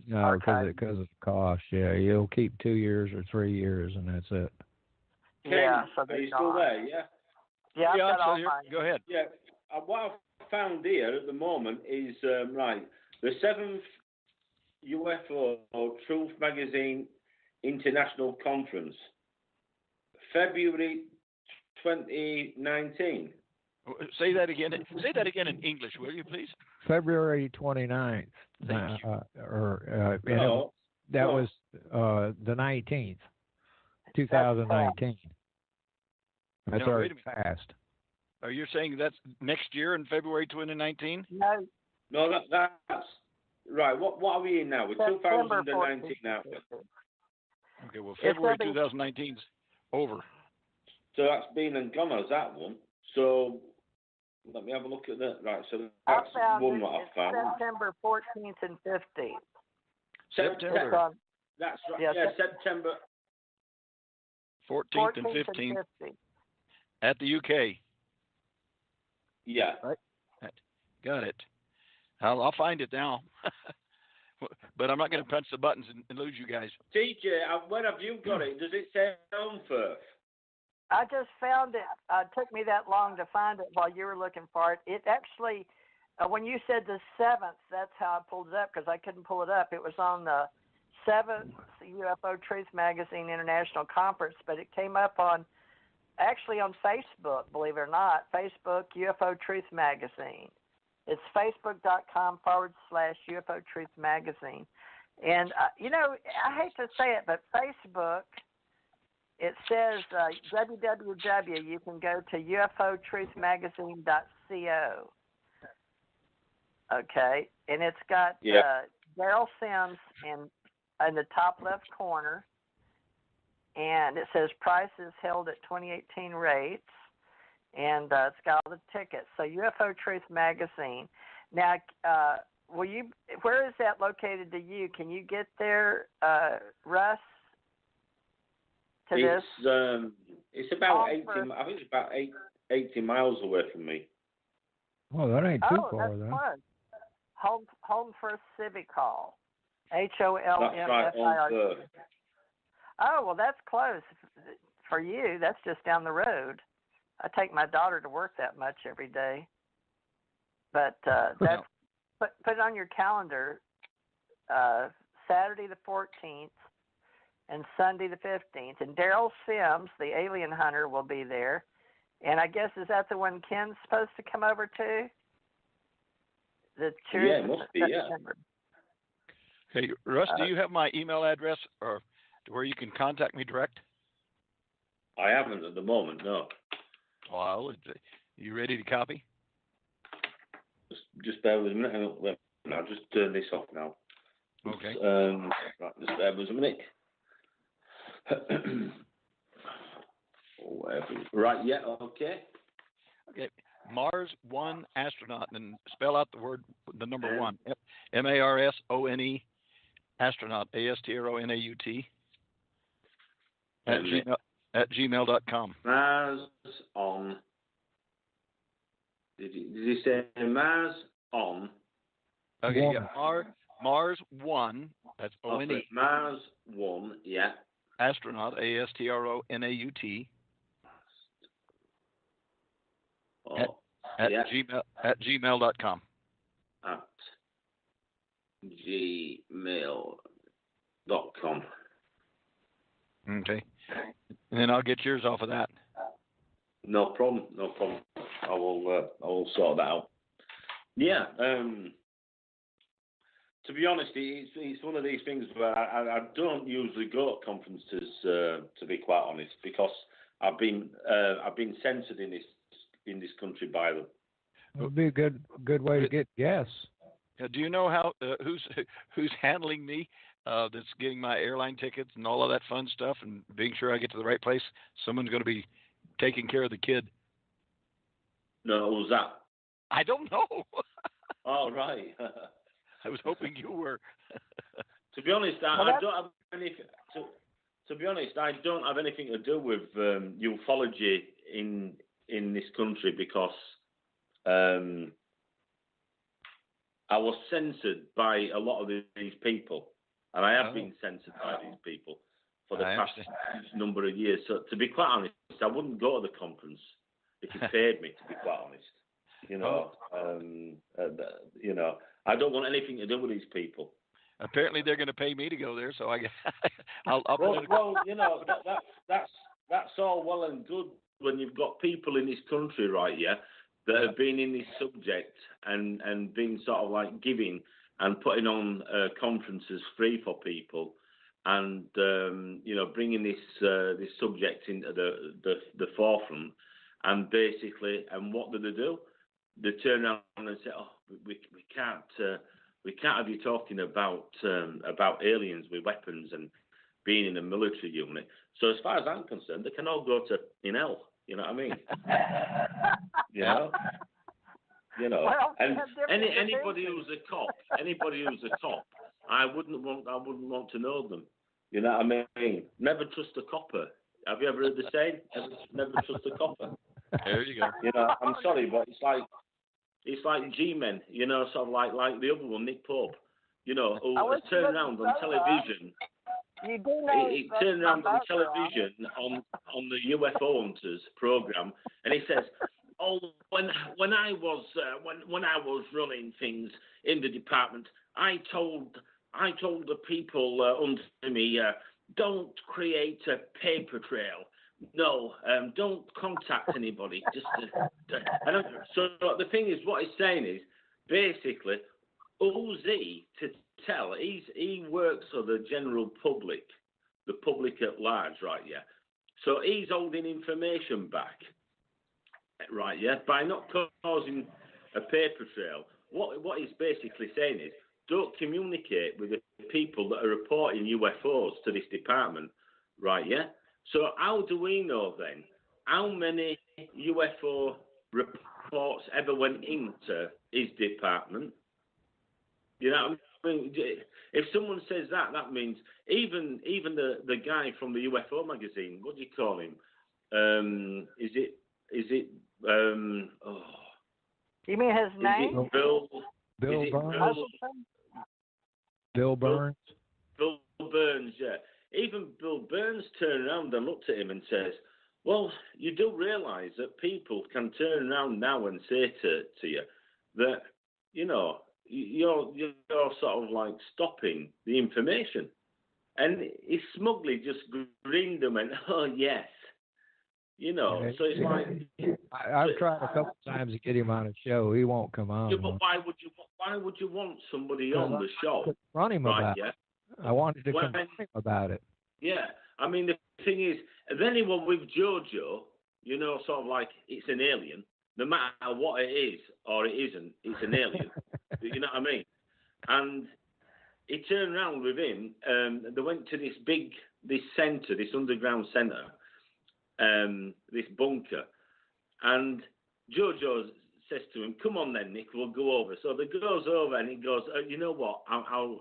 No, Okay. because of the cost. Yeah, you'll keep 2 years or 3 years, and that's it. Yeah, Ken, so are they're you still gone. there? Yeah. Yeah, I've Yeah, I'm got still all here. mine. Go ahead. Yeah. What I've found here at the moment is right. The seventh UFO Truth Magazine International Conference, February 2019. Say that again. Say that again in English, will you, please? February 29th. Thank you. No, That no. was the 19th, That's 2019. That's No, already wait a minute. passed. Are you saying that's next year in February 2019? no, No, that's right. What are we in now? We're September 2019 now. 14th. Okay, well, It's February gonna be 2019's over. So that's been and gone as that one. So let me have a look at that. Right, so I that's found one it. that I It's found. September 14th and 15th. September It's on That's right. Yeah, Yeah, September. 14th and 14th 15th and 15th. at the UK. Yeah. Got it. I'll find it now. But I'm not going to punch the buttons and lose you guys. TJ, where have you got it? Does it say on first? I just found it. It took me that long to find it while you were looking for it. It actually, when you said the 7th, that's how I pulled it up because I couldn't pull it up. It was on the 7th UFO Truth Magazine International Conference, but it came up on Facebook, believe it or not, Facebook UFO Truth Magazine. It's facebook.com/UFO Truth Magazine. And, I hate to say it, but Facebook, it says www. You can go to ufotruthmagazine.co. Okay, and it's got Daryl Sims in the top left corner, and it says prices held at 2018 rates, and it's got all the tickets. So UFO Truth Magazine. Now, where is that located to you? Can you get there, Russ? It's about 80. I think it's about 80 miles away from me. Well, that ain't too Oh, far, that's then. close. Home First Civic Hall. HOLMFIRT. That's right, on First. Oh, well, that's close for you. That's just down the road. I take my daughter to work that much every day. But that's put it on your calendar. Saturday the 14th and Sunday the 15th. And Daryl Sims, the alien hunter, will be there. And I guess, is that the one Ken's supposed to come over to? The Yeah, it must be, yeah. Hey, Russ, do you have my email address or where you can contact me direct? I haven't at the moment, no. Well, you ready to copy? Just bear with me a minute. I'll just turn this off now. Okay. Right, just bear with us a minute. Right, yeah, okay. Okay. Mars 1 astronaut, and spell out the number 1. MARSONE astronaut, ASTRONAUT at gmail.com. Mars on. Did he say Mars on? Okay, One. yeah. Mars 1, that's ONE. Okay, Mars 1, yeah. Astronaut, ASTRONAUT. At gmail.com. At gmail.com. Okay. And then I'll get yours off of that. No problem. I will sort that out. Yeah. To be honest, it's one of these things where I don't usually go to conferences, to be quite honest, because I've been censored in this country by them. It would be a good way to get guests. Do you know how who's handling me? That's getting my airline tickets and all of that fun stuff, and being sure I get to the right place. Someone's going to be taking care of the kid. No, who's that? I don't know. Oh, right. I was hoping you were. To be honest, I don't have anything. To be honest, I don't have anything to do with ufology in this country because I was censored by a lot of these people. and I have been censored by these people for the past number of years. So to be quite honest, I wouldn't go to the conference if you paid me. To be quite honest, you know, I don't want anything to do with these people. Apparently, they're going to pay me to go there, so I'll well, you know, that's all well and good when you've got people in this country, right? Yeah, that have been in this subject and been sort of like giving and putting on conferences free for people, and you know, bringing this subject into the forefront, and basically, and what do? They turn around and say, "Oh, we can't have you talking about aliens with weapons and being in a military unit." So as far as I'm concerned, they can all go to in hell. You know what I mean? You know. Well, and anybody who's a cop, I wouldn't want to know them. You know what I mean? Never trust a copper. Have you ever heard the saying? Never trust a copper. There you go. You know, I'm sorry, but it's like G-Men. You know, sort of like the other one, Nick Pope. You know, who turned around on television. He turned around on television on the UFO Hunters program, and he says, "Oh, when I was running things in the department, I told the people under me, don't create a paper trail. No, don't contact anybody. Just so the thing is, what he's saying is basically, who's he to tell? He works for the general public, the public at large, right? Yeah. So he's holding information back, right? Yeah, by not causing a paper trail. What he's basically saying is, don't communicate with the people that are reporting UFOs to this department, right? Yeah. So how do we know then how many UFO reports ever went into his department? You know what I mean? If someone says that means even the guy from the UFO magazine, what do you call him? Is it You mean his name? Bill Burns. Bill Burns. Bill Burns, yeah. Even Bill Burns turned around and looked at him and says, "Well, you do realise that people can turn around now and say to you that, you know, you're sort of like stopping the information." And he smugly just grinned and went, "Oh yes." You know, so it's like I've tried a couple times to get him on a show. He won't come on. Yeah, but why would you want somebody on the show? Confront him about it. I wanted to confront him about it. Yeah, I mean the thing is, if anyone with JoJo, you know, sort of like it's an alien, no matter what it is or it isn't, it's an alien. You know what I mean? And he turned around with him. They went to this centre, this underground centre. This bunker, and Jojo says to him, "Come on then, Nick, we'll go over." So they goes over, and he goes, "You know what? I'll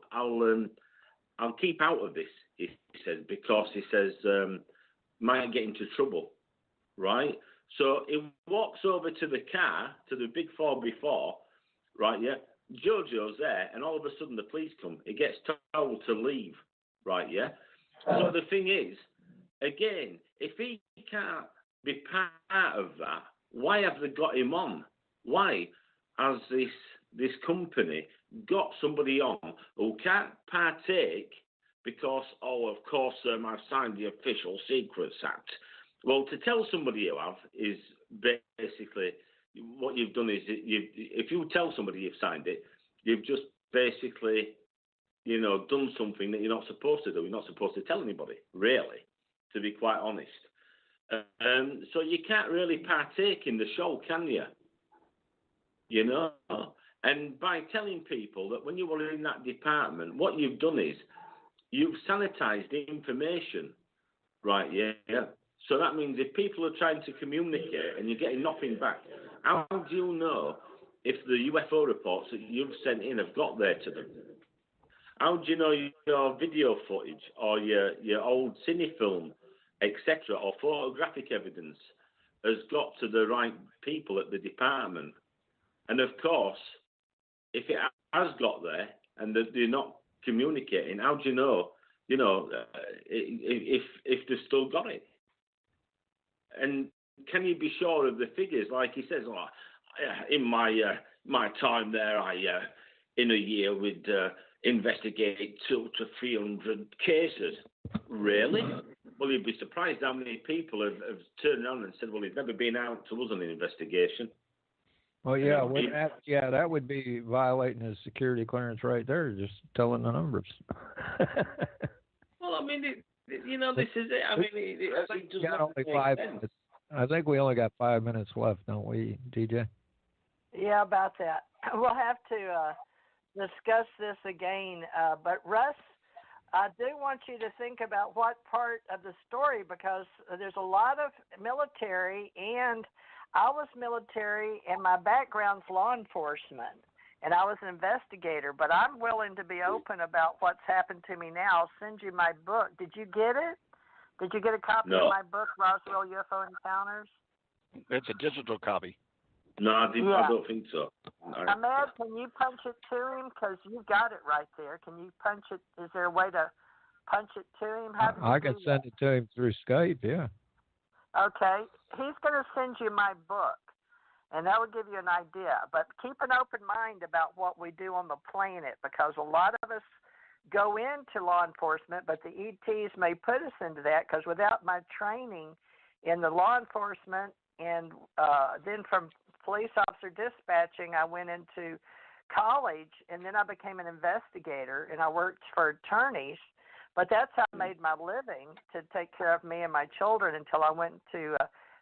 keep out of this," he says, because he says might get into trouble, right? So he walks over to the car, to the big 4x4, right? Yeah, Jojo's there, and all of a sudden the police come. He gets told to leave, right? Yeah. So the thing is, again, if he can't be part of that, why have they got him on? Why has this company got somebody on who can't partake because, of course, I've signed the Official Secrets Act? Well, to tell somebody you have is basically what you've done is if you tell somebody you've signed it, you've just basically, you know, done something that you're not supposed to do. You're not supposed to tell anybody, really, to be quite honest. So you can't really partake in the show, can you? You know? And by telling people that when you were in that department, what you've done is you've sanitized the information, right? Yeah. So that means if people are trying to communicate and you're getting nothing back, how do you know if the UFO reports that you've sent in have got there to them? How do you know your video footage or your old cinefilm, etc., or photographic evidence has got to the right people at the department? And of course, if it has got there and they're not communicating. How do you know? If they've still got it, and can you be sure of the figures? Like he says, in my time there, I in a year would investigate 200 to 300 cases. Really? Well, you'd be surprised how many people have turned around and said, well, he's never been out to us on an investigation. Well, that would be violating his security clearance right there, just telling the numbers. Well, I mean, this is it. I mean, it does not make sense. I think we only got 5 minutes left, don't we, DJ? Yeah, about that. We'll have to discuss this again. But Russ, I do want you to think about what part of the story, because there's a lot of military, and I was military, and my background's law enforcement, and I was an investigator. But I'm willing to be open about what's happened to me now. I'll send you my book. Did you get it? Did you get a copy of my book, Roswell UFO Encounters? It's a digital copy. No, I didn't. Yeah. I don't think so. Ahmed, can you punch it to him? Because you got it right there. Can you punch it? Is there a way to punch it to him? I can send it to him through Skype, yeah. Okay. He's going to send you my book, and that will give you an idea. But keep an open mind about what we do on the planet, because a lot of us go into law enforcement, but the ETs may put us into that, because without my training in the law enforcement and then from police officer dispatching, I went into college, and then I became an investigator, and I worked for attorneys. But that's how I made my living, to take care of me and my children, until I went to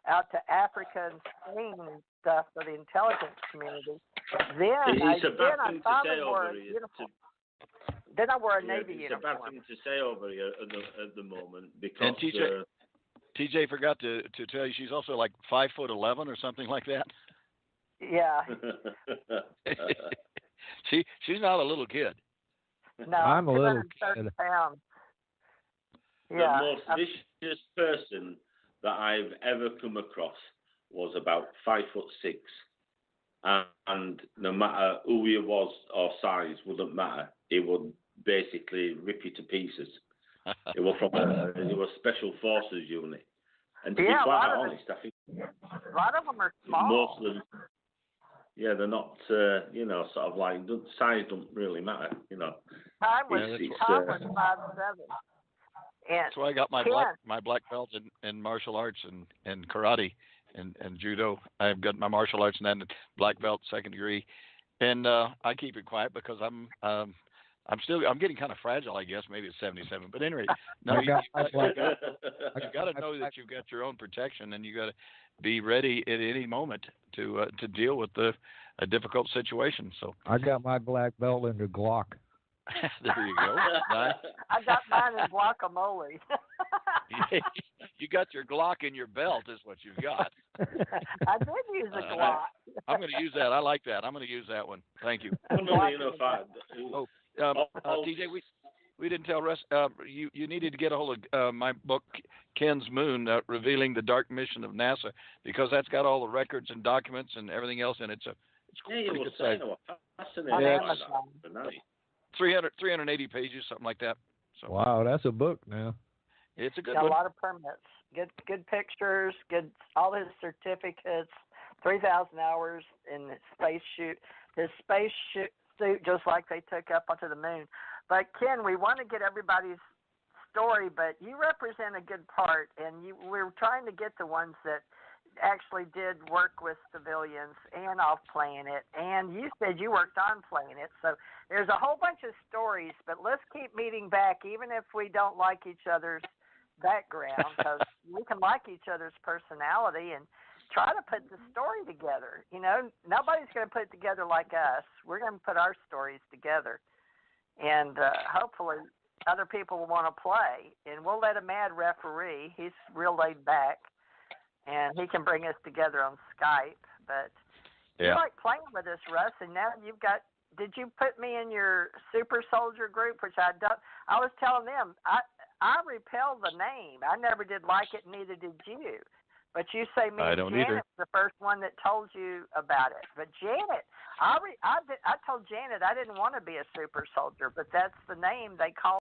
out to Africa and Spain and stuff for the intelligence community. Then I finally wore a uniform. Then I wore a Navy uniform. It's a bad thing to say over here at the moment, because. And TJ forgot to tell you, she's also like 5'11" or something like that. Yeah. She's not a little kid. No, I'm a little kid. Pounds. The most vicious person that I've ever come across was about 5'6", and no matter who he was or size, wouldn't matter. He would basically rip you to pieces. It was from it was Special Forces unit, and to be quite honest, I think a lot of them are small. Most of them, they're not. Sort of like size don't really matter. Time was 5'7". That's why I got my black belt in martial arts and karate and judo. I've got my martial arts and then black belt, 2nd degree, and I keep it quiet because I'm getting kind of fragile, I guess. Maybe it's 77, but anyway, no, you got to know that you've got your own protection, and you got to be ready at any moment to deal with a difficult situation. So I got my black belt in the Glock. There you go. Nice. I got mine in guacamole. You got your Glock in your belt, is what you've got. I did use a Glock. I'm going to use that. I like that. I'm going to use that one. Thank you. TJ, we didn't tell Russ. You needed to get a hold of my book, Ken's Moon, Revealing the Dark Mission of NASA, because that's got all the records and documents and everything else, and it's pretty good size. Fascinating. 380 pages, something like that. So. Wow, that's a book now. It's a good one. A lot of permits, good pictures, good all his certificates, 3,000 hours in the space shoot. His space suit, just like they took up onto the moon. But Ken, we want to get everybody's story, but you represent a good part, and we're trying to get the ones that actually did work with civilians and off planet, and you said you worked on planet, so there's a whole bunch of stories, but let's keep meeting back, even if we don't like each other's background, because we can like each other's personality and try to put the story together. Nobody's going to put it together like us. We're going to put our stories together, and hopefully other people will want to play, and we'll let a mad referee. He's real laid back, and he can bring us together on Skype. But you like playing with us, Russ, and now you've got. Did you put me in your super soldier group? Which I don't. I was telling them I repel the name. I never did like it, neither did you. But you say me I and don't Janet either. was the first one that told you about it. But Janet, I told Janet I didn't want to be a super soldier, but that's the name they called